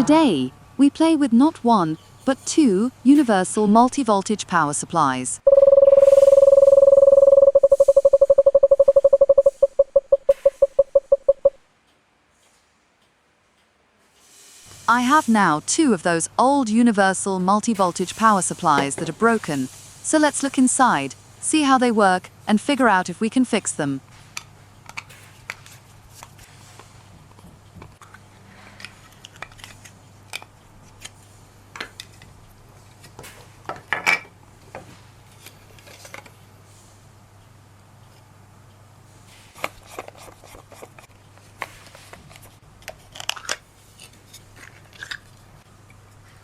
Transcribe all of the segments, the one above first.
Today, we play with not one, but two universal multi-voltage power supplies. I have now two of those old universal multi-voltage power supplies that are broken, so let's look inside, see how they work, and figure out if we can fix them.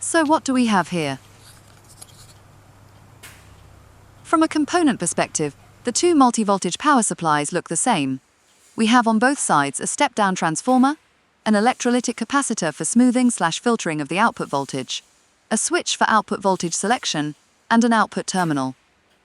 So what do we have here? From a component perspective, the two multi-voltage power supplies look the same. We have on both sides a step-down transformer, an electrolytic capacitor for smoothing/filtering of the output voltage, a switch for output voltage selection, and an output terminal.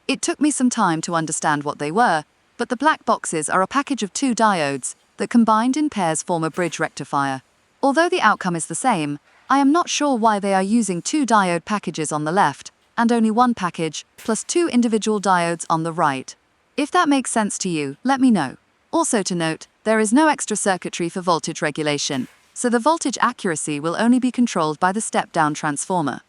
It took me some time to understand what they were, but the black boxes are a package of two diodes that combined in pairs form a bridge rectifier. Although the outcome is the same, I am not sure why they are using two diode packages on the left and only one package plus two individual diodes on the right. If that makes sense to you, let me know. Also to note, there is no extra circuitry for voltage regulation, so the voltage accuracy will only be controlled by the step-down transformer.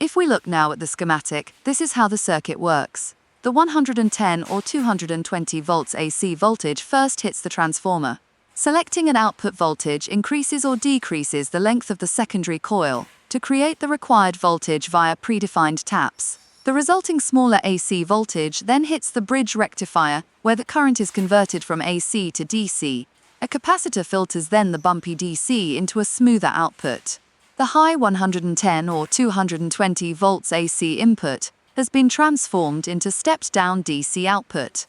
If we look now at the schematic, this is how the circuit works. The 110 or 220 volts AC voltage first hits the transformer. Selecting an output voltage increases or decreases the length of the secondary coil to create the required voltage via predefined taps. The resulting smaller AC voltage then hits the bridge rectifier, where the current is converted from AC to DC. A capacitor filters then the bumpy DC into a smoother output. The high 110 or 220 volts AC input has been transformed into stepped-down DC output.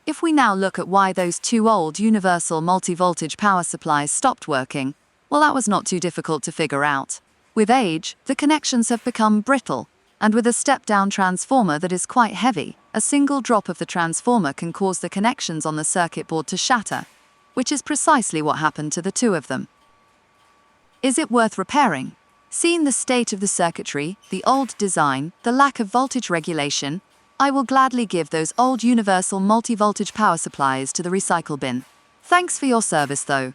If we now look at why those two old universal multi-voltage power supplies stopped working, well, that was not too difficult to figure out. With age, the connections have become brittle, and with a step-down transformer that is quite heavy, a single drop of the transformer can cause the connections on the circuit board to shatter, which is precisely what happened to the two of them. Is it worth repairing? Seeing the state of the circuitry, the old design, the lack of voltage regulation, I will gladly give those old universal multi-voltage power supplies to the recycle bin. Thanks for your service though.